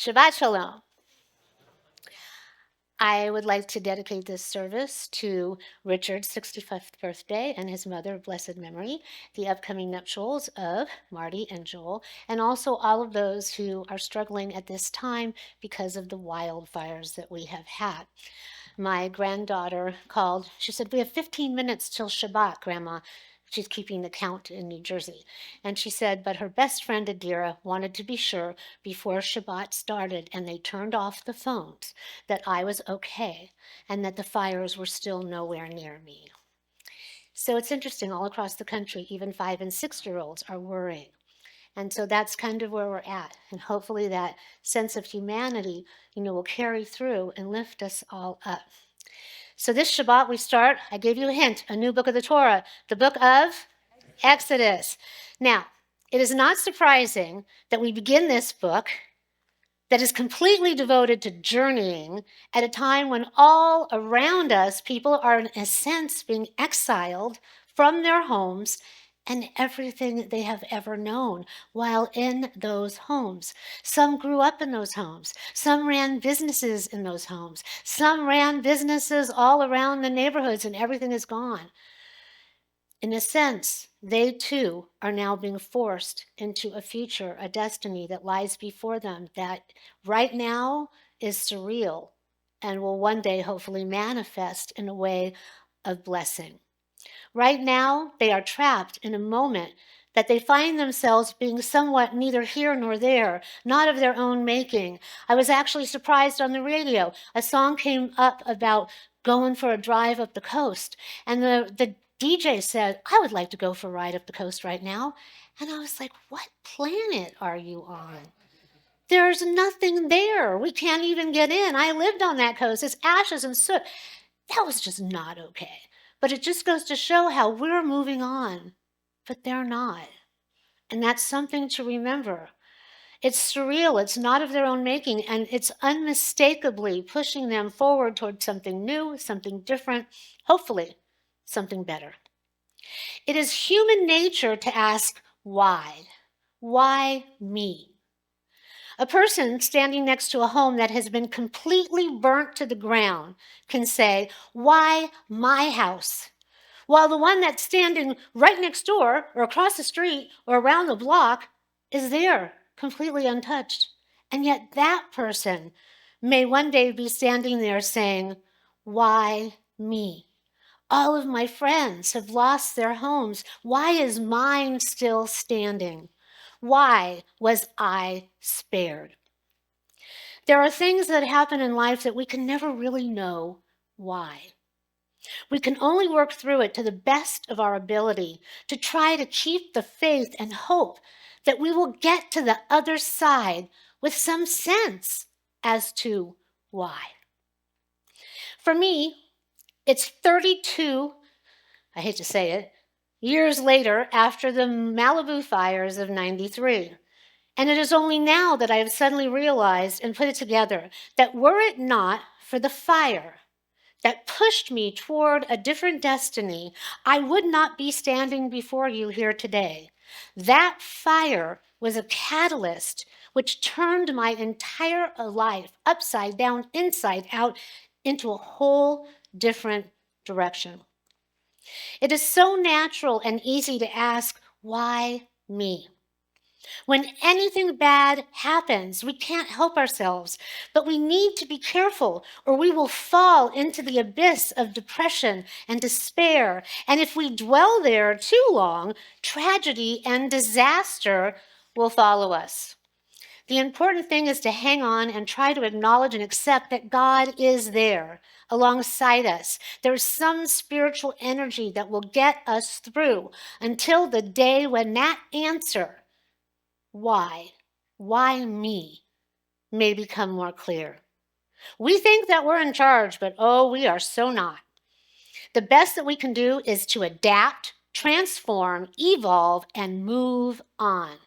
Shabbat Shalom. I would like to dedicate this service to Richard's 65th birthday and his mother of blessed memory, the upcoming nuptials of Marty and Joel, and also all of those who are struggling at this time because of the wildfires that we have had. My granddaughter called. She said, "We have 15 minutes till Shabbat, Grandma." She's keeping the count in New Jersey. And she said, but her best friend Adira wanted to be sure before Shabbat started and they turned off the phones that I was okay and that the fires were still nowhere near me. So it's interesting, all across the country, even 5 and 6-year-olds are worrying. And so that's kind of where we're at. And hopefully that sense of humanity, will carry through and lift us all up. So this Shabbat we start, I gave you a hint, a new book of the Torah, the book of Exodus. Now, it is not surprising that we begin this book that is completely devoted to journeying at a time when all around us people are in a sense being exiled from their homes and everything they have ever known while in those homes. Some grew up in those homes. Some ran businesses in those homes. Some ran businesses all around the neighborhoods and everything is gone. In a sense, they too are now being forced into a future, a destiny that lies before them that right now is surreal and will one day hopefully manifest in a way of blessing. Right now, they are trapped in a moment that they find themselves being somewhat neither here nor there, not of their own making. I was actually surprised on the radio. A song came up about going for a drive up the coast, and the DJ said, "I would like to go for a ride up the coast right now." And I was like, what planet are you on? There's nothing there. We can't even get in. I lived on that coast. It's ashes and soot. That was just not okay. But it just goes to show how we're moving on, but they're not. And that's something to remember. It's surreal, it's not of their own making, and it's unmistakably pushing them forward toward something new, something different, hopefully something better. It is human nature to ask, why? Why me? A person standing next to a home that has been completely burnt to the ground can say, why my house? While the one that's standing right next door or across the street or around the block is there, completely untouched. And yet that person may one day be standing there saying, why me? All of my friends have lost their homes. Why is mine still standing? Why was I spared? There are things that happen in life that we can never really know why. We can only work through it to the best of our ability to try to keep the faith and hope that we will get to the other side with some sense as to why. For me, it's 32, I hate to say it, years later after the Malibu fires of 93. And it is only now that I have suddenly realized and put it together that were it not for the fire that pushed me toward a different destiny, I would not be standing before you here today. That fire was a catalyst which turned my entire life upside down, inside out, into a whole different direction. It is so natural and easy to ask, why me? When anything bad happens, we can't help ourselves, but we need to be careful or we will fall into the abyss of depression and despair. And if we dwell there too long, tragedy and disaster will follow us. The important thing is to hang on and try to acknowledge and accept that God is there alongside us. There's some spiritual energy that will get us through until the day when that answer, why me, may become more clear. We think that we're in charge, but we are so not. The best that we can do is to adapt, transform, evolve, and move on.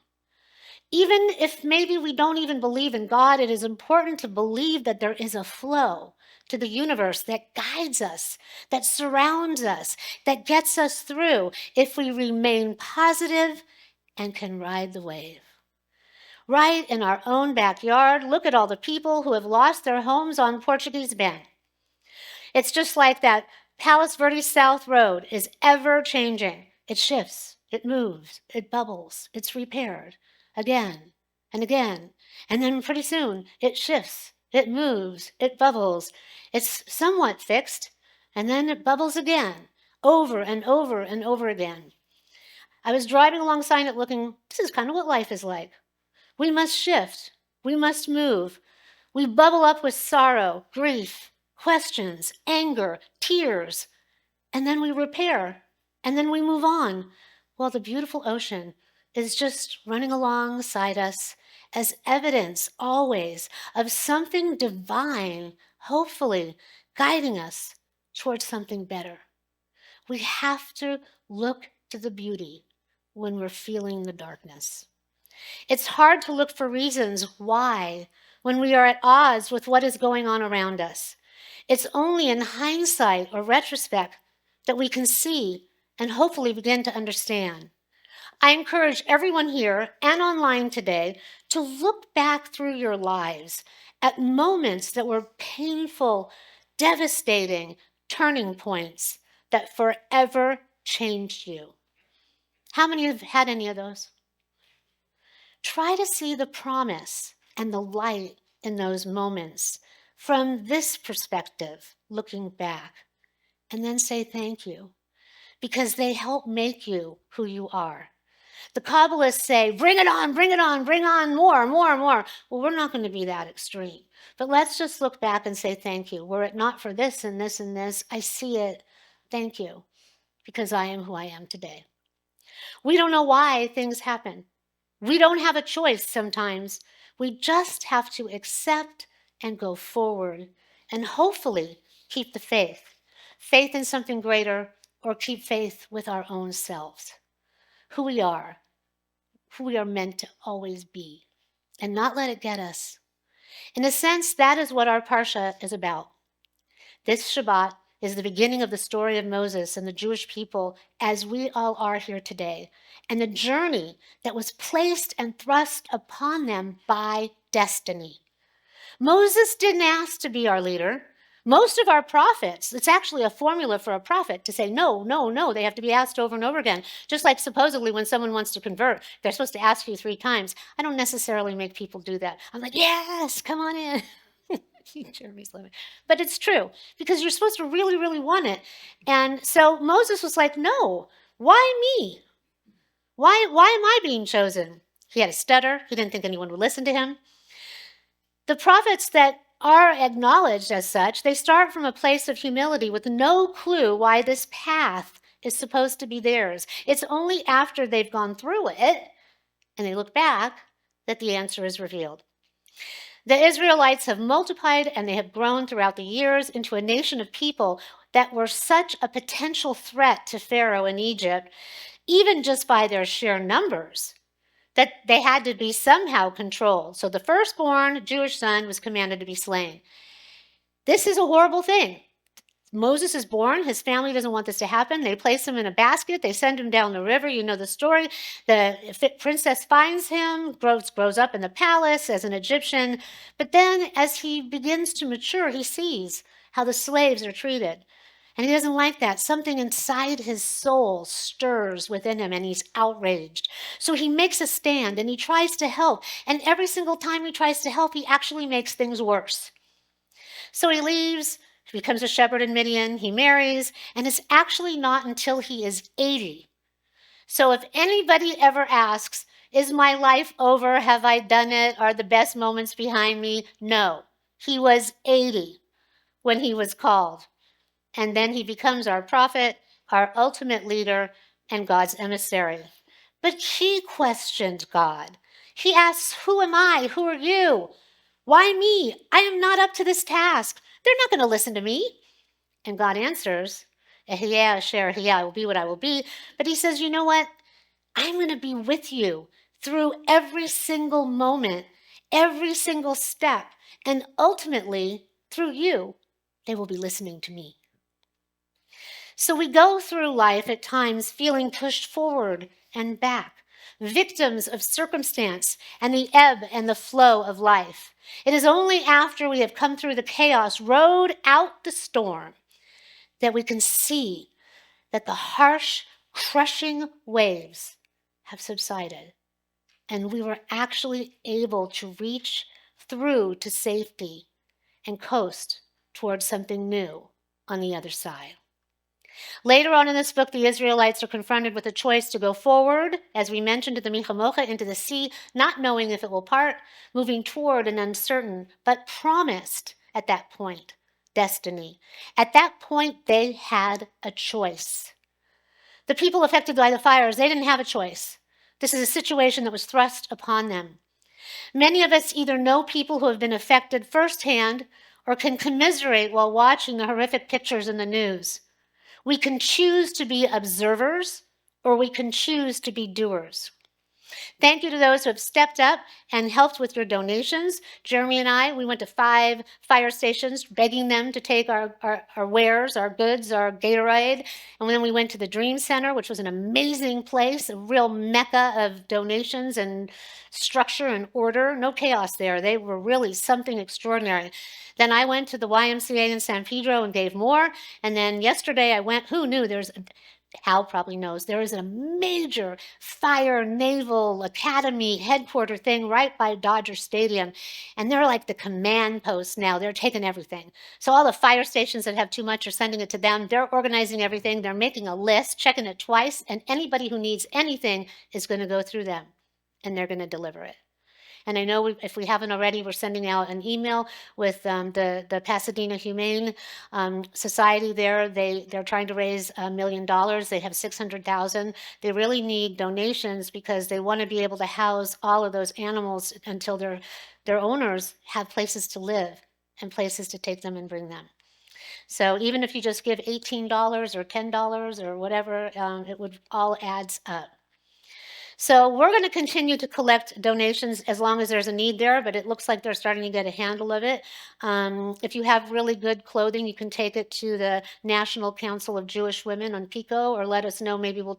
Even if maybe we don't even believe in God, it is important to believe that there is a flow to the universe that guides us, that surrounds us, that gets us through if we remain positive and can ride the wave. right in our own backyard. Look at all the people who have lost their homes on Portuguese Bend. It's just like that Palos Verdes South Road is ever changing. It shifts, it moves, it bubbles, it's repaired again and again. And then pretty soon it shifts, it moves, it bubbles. It's somewhat fixed, and then it bubbles again, over and over and over again. I was driving alongside it looking, this is kind of what life is like. We must shift, we must move. We bubble up with sorrow, grief, questions, anger, tears, and then we repair, and then we move on, while the beautiful ocean is just running alongside us as evidence always of something divine, hopefully guiding us towards something better. We have to look to the beauty when we're feeling the darkness. It's hard to look for reasons why when we are at odds with what is going on around us. It's only in hindsight or retrospect that we can see and hopefully begin to understand. I encourage everyone here and online today to look back through your lives at moments that were painful, devastating turning points that forever changed you. How many have had any of those? Try to see the promise and the light in those moments from this perspective, looking back, and then say thank you, because they help make you who you are. The Kabbalists say, bring it on, bring it on, bring on more, more, more. Well, we're not going to be that extreme. But let's just look back and say thank you. Were it not for this and this and this, I see it. Thank you, because I am who I am today. We don't know why things happen. We don't have a choice sometimes. We just have to accept and go forward and hopefully keep the faith. Faith in something greater, or keep faith with our own selves. Who we are meant to always be, and not let it get us. In a sense, that is what our Parsha is about. This Shabbat is the beginning of the story of Moses and the Jewish people as we all are here today, and the journey that was placed and thrust upon them by destiny. Moses didn't ask to be our leader. Most of our prophets, it's actually a formula for a prophet to say no, no, no. They have to be asked over and over again. Just like supposedly when someone wants to convert, they're supposed to ask you 3 times. I don't necessarily make people do that. I'm like, yes, come on in. Jeremy's loving. But it's true, because you're supposed to really, really want it. And so Moses was like, no, why me? Why am I being chosen? He had a stutter. He didn't think anyone would listen to him. The prophets that are acknowledged as such, they start from a place of humility with no clue why this path is supposed to be theirs. It's only after they've gone through it and they look back that the answer is revealed. The Israelites have multiplied and they have grown throughout the years into a nation of people that were such a potential threat to Pharaoh in Egypt, even just by their sheer numbers, that they had to be somehow controlled. So the firstborn Jewish son was commanded to be slain. This is a horrible thing. Moses is born. His family doesn't want this to happen. They place him in a basket. They send him down the river. You know the story. The princess finds him, grows up in the palace as an Egyptian. But then as he begins to mature, he sees how the slaves are treated. And he doesn't like that. Something inside his soul stirs within him and he's outraged. So he makes a stand and he tries to help. And every single time he tries to help, he actually makes things worse. So he leaves, he becomes a shepherd in Midian, he marries, and it's actually not until he is 80. So if anybody ever asks, is my life over? Have I done it? Are the best moments behind me? No. He was 80 when he was called. And then he becomes our prophet, our ultimate leader, and God's emissary. But he questioned God. He asks, who am I? Who are you? Why me? I am not up to this task. They're not going to listen to me. And God answers, Ehyeh asher ehyeh, I will be what I will be. But he says, you know what? I'm going to be with you through every single moment, every single step. And ultimately, through you, they will be listening to me. So we go through life at times feeling pushed forward and back, victims of circumstance and the ebb and the flow of life. It is only after we have come through the chaos, rode out the storm, that we can see that the harsh, crushing waves have subsided, and we were actually able to reach through to safety and coast towards something new on the other side. Later on in this book, the Israelites are confronted with a choice to go forward, as we mentioned at the Michamocha, into the sea, not knowing if it will part, moving toward an uncertain but promised at that point destiny. At that point, they had a choice. The people affected by the fires, they didn't have a choice. This is a situation that was thrust upon them. Many of us either know people who have been affected firsthand or can commiserate while watching the horrific pictures in the news. We can choose to be observers, or we can choose to be doers. Thank you to those who have stepped up and helped with your donations. Jeremy and I, we went to 5 fire stations begging them to take our wares, our goods, our Gatorade. And then we went to the Dream Center, which was an amazing place, a real mecca of donations and structure and order. No chaos there. They were really something extraordinary. Then I went to the YMCA in San Pedro and gave more. And then yesterday I went, who knew there's Hal probably knows, there is a major fire naval academy headquarter thing right by Dodger Stadium. And they're like the command post now. They're taking everything. So all the fire stations that have too much are sending it to them. They're organizing everything. They're making a list, checking it twice. And anybody who needs anything is going to go through them. And they're going to deliver it. And I know if we haven't already, we're sending out an email with the Pasadena Humane Society there. They're trying to raise $1 million. They have 600,000. They really need donations because they want to be able to house all of those animals until their owners have places to live and places to take them and bring them. So even if you just give $18 or $10 or whatever, it would all adds up. So we're going to continue to collect donations as long as there's a need there, but it looks like they're starting to get a handle of it. If you have really good clothing, you can take it to the National Council of Jewish Women on PICO, or let us know. Maybe we'll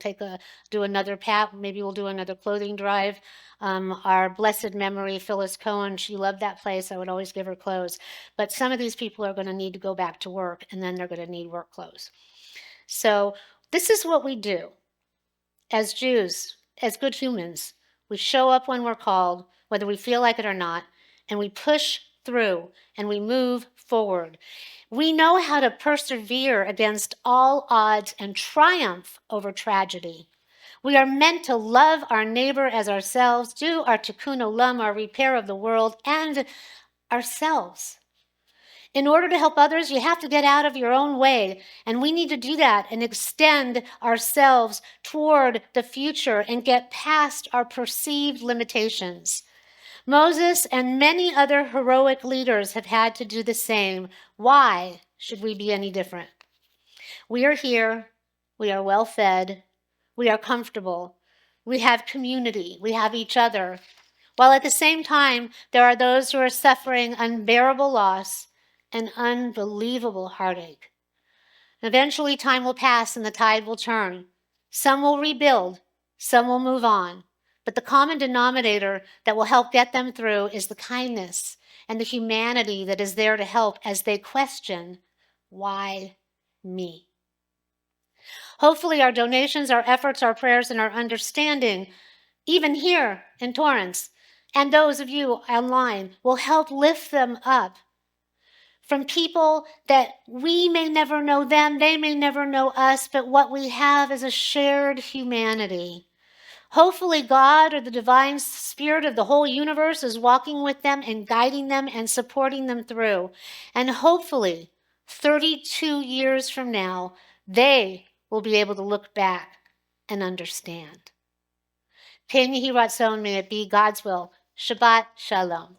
do another PAT. Maybe we'll do another clothing drive. Our blessed memory, Phyllis Cohen, she loved that place. I would always give her clothes. But some of these people are going to need to go back to work, and then they're going to need work clothes. So this is what we do as Jews. As good humans, we show up when we're called, whether we feel like it or not, and we push through and we move forward. We know how to persevere against all odds and triumph over tragedy. We are meant to love our neighbor as ourselves, do our tikkun olam, our repair of the world, and ourselves. In order to help others, you have to get out of your own way. And we need to do that and extend ourselves toward the future and get past our perceived limitations. Moses and many other heroic leaders have had to do the same. Why should we be any different? We are here. We are well fed. We are comfortable. We have community. We have each other. While at the same time, there are those who are suffering unbearable loss and unbelievable heartache. Eventually, time will pass and the tide will turn. Some will rebuild, some will move on. But the common denominator that will help get them through is the kindness and the humanity that is there to help as they question, why me? Hopefully, our donations, our efforts, our prayers, and our understanding, even here in Torrance, and those of you online, will help lift them up from people that we may never know them, they may never know us, but what we have is a shared humanity. Hopefully God or the divine spirit of the whole universe is walking with them and guiding them and supporting them through. And hopefully, 32 years from now, they will be able to look back and understand. Ken Yehi Ratzon, may it be God's will. Shabbat Shalom.